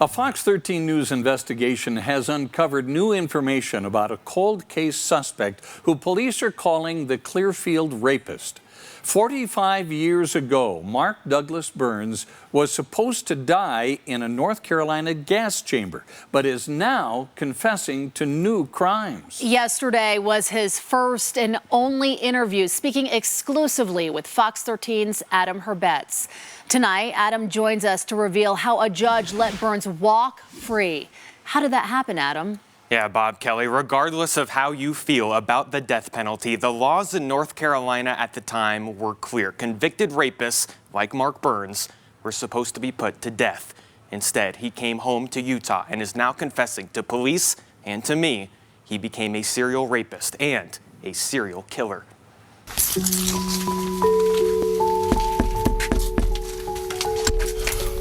A Fox 13 News investigation has uncovered new information about a cold case suspect who police are calling the Clearfield Rapist. 45 years ago, Mark Douglas Burns was supposed to die in a North Carolina gas chamber, but is now confessing to new crimes. Yesterday was his first and only interview, speaking exclusively with Fox 13's Adam Herbetz. Tonight, Adam joins us to reveal how a judge let Burns walk free. How did that happen, Adam? Yeah, Bob Kelly, regardless of how you feel about the death penalty, the laws in North Carolina at the time were clear. Convicted rapists, like Mark Burns, were supposed to be put to death. Instead, he came home to Utah and is now confessing to police and to me he became a serial rapist and a serial killer.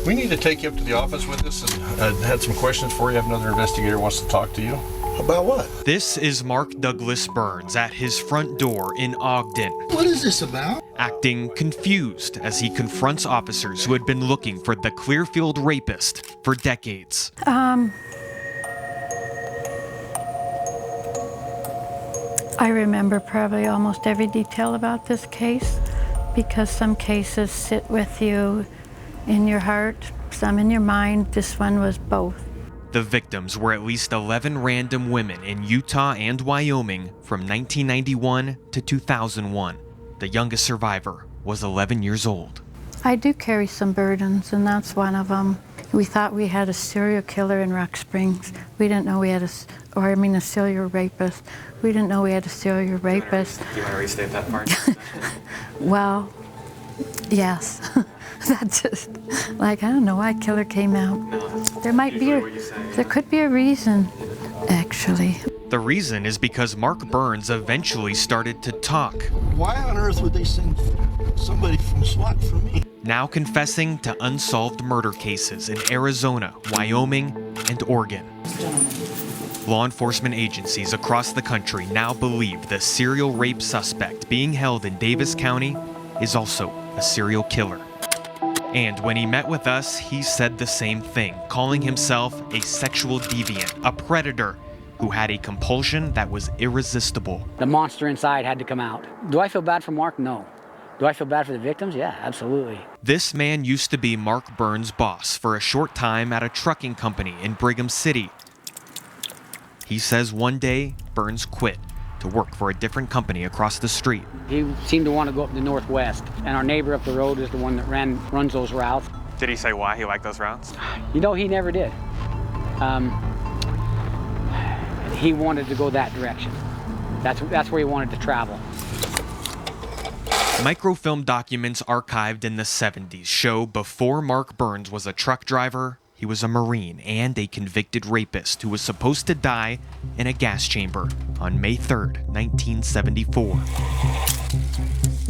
We need to take you up to the office with us and had some questions for you. I have another investigator wants to talk to you. About what? This is Mark Douglas Burns at his front door in Ogden. What is this about? Acting confused as he confronts officers who had been looking for the Clearfield Rapist for decades. I remember probably almost every detail about this case because some cases sit with you in your heart, some in your mind. This one was both. The victims were at least 11 random women in Utah and Wyoming from 1991 to 2001. The youngest survivor was 11 years old. I do carry some burdens, and that's one of them. We thought we had a serial killer in Rock Springs. We didn't know we had a serial rapist. We didn't know we had a serial rapist. Do you want to restate that part? Well, yes. That's just, like, I don't know why killer came out. There could be a reason, actually. The reason is because Mark Burns eventually started to talk. Why on earth would they send somebody from SWAT for me? Now confessing to unsolved murder cases in Arizona, Wyoming, and Oregon. Law enforcement agencies across the country now believe the serial rape suspect being held in Davis County is also a serial killer. And when he met with us, he said the same thing, calling himself a sexual deviant, a predator who had a compulsion that was irresistible. The monster inside had to come out. Do I feel bad for Mark? No. Do I feel bad for the victims? Yeah, absolutely. This man used to be Mark Burns' boss for a short time at a trucking company in Brigham City. He says one day, Burns quit to work for a different company across the street. He seemed to want to go up the Northwest, and our neighbor up the road is the one that runs those routes. Did he say why he liked those routes? You know, he never did. He wanted to go that direction. That's where he wanted to travel. Microfilm documents archived in the 70s show before Mark Burns was a truck driver, he was a Marine and a convicted rapist who was supposed to die in a gas chamber on May 3rd, 1974.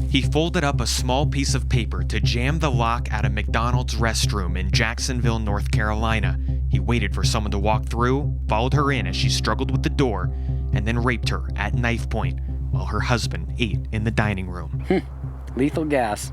He folded up a small piece of paper to jam the lock at a McDonald's restroom in Jacksonville, North Carolina. He waited for someone to walk through, followed her in as she struggled with the door, and then raped her at knife point while her husband ate in the dining room. Lethal gas.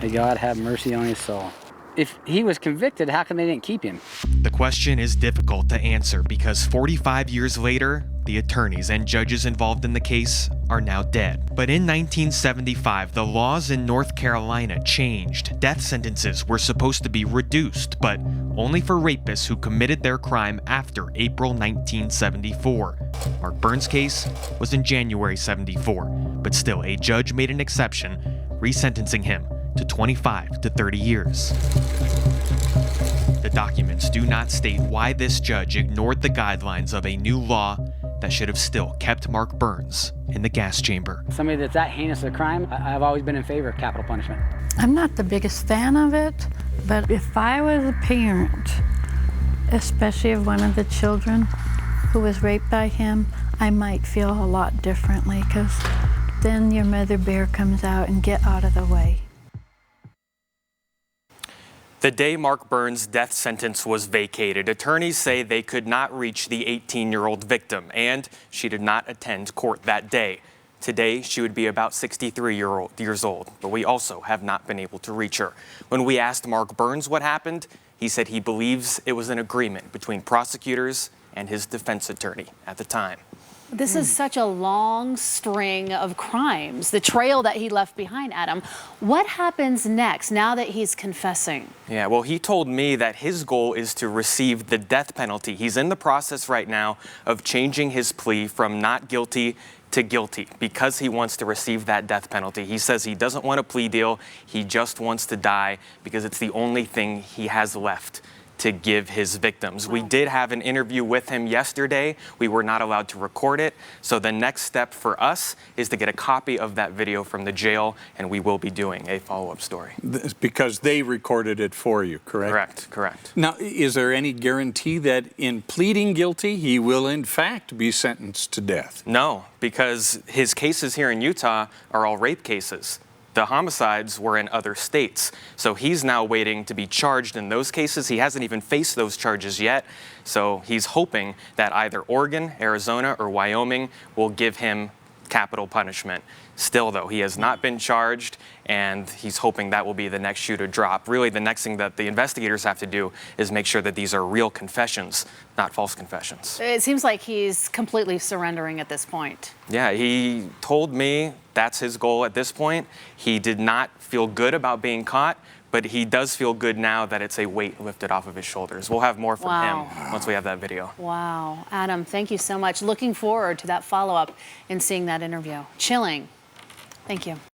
May God have mercy on his soul. If he was convicted, how come they didn't keep him? The question is difficult to answer because 45 years later, the attorneys and judges involved in the case are now dead. But in 1975, the laws in North Carolina changed. Death sentences were supposed to be reduced, but only for rapists who committed their crime after April 1974. Mark Burns' case was in January 74, but still a judge made an exception, resentencing him to 25 to 30 years. The documents do not state why this judge ignored the guidelines of a new law that should have still kept Mark Burns in the gas chamber. Somebody that's that heinous a crime, I've always been in favor of capital punishment. I'm not the biggest fan of it, but if I was a parent, especially of one of the children who was raped by him, I might feel a lot differently, because then your mother bear comes out and get out of the way. The day Mark Burns' death sentence was vacated, attorneys say they could not reach the 18-year-old victim, and she did not attend court that day. Today, she would be about 63 years old, but we also have not been able to reach her. When we asked Mark Burns what happened, He said he believes it was an agreement between prosecutors and his defense attorney at the time. This is such a long string of crimes, the trail that he left behind, Adam. What happens next now that he's confessing? Yeah, well, he told me that his goal is to receive the death penalty. He's in the process right now of changing his plea from not guilty to guilty because he wants to receive that death penalty. He says he doesn't want a plea deal. He just wants to die because it's the only thing he has left to give his victims. Wow. We did have an interview with him yesterday. We were not allowed to record it. So the next step for us is to get a copy of that video from the jail, and we will be doing a follow-up story. Because they recorded it for you, correct? Correct, correct. Now, is there any guarantee that in pleading guilty, he will in fact be sentenced to death? No, because his cases here in Utah are all rape cases. The homicides were in other states. So he's now waiting to be charged in those cases. He hasn't even faced those charges yet. So he's hoping that either Oregon, Arizona, or Wyoming will give him capital punishment. Still, though, he has not been charged, and he's hoping that will be the next shoe to drop. Really, the next thing that the investigators have to do is make sure that these are real confessions, not false confessions. It seems like he's completely surrendering at this point. Yeah, he told me that's his goal at this point. He did not feel good about being caught, but he does feel good now that it's a weight lifted off of his shoulders. We'll have more from him once we have that video. Wow. Adam, thank you so much. Looking forward to that follow-up and seeing that interview. Chilling. Thank you.